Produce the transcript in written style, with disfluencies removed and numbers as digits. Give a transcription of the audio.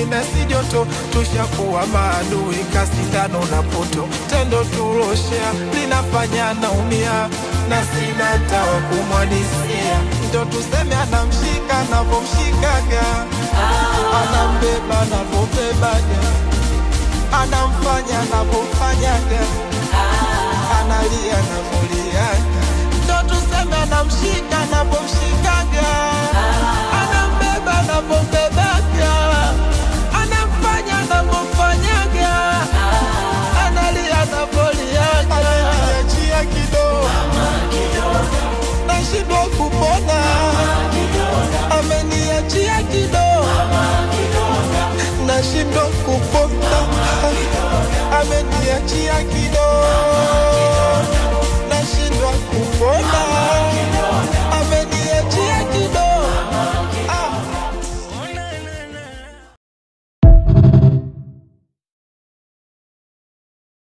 mina si joto, tushakuwa maadui kasindano na poto. Tendo tuloshea linafanya naumia, na sina tawa kumwadisia. Ndo tuseme anamshika anavomshikaga, anambeba anavobebaga, anamfanya anavomfanyaga, analia anavoliaga. Ndo tuseme anamshika anavomshikaga,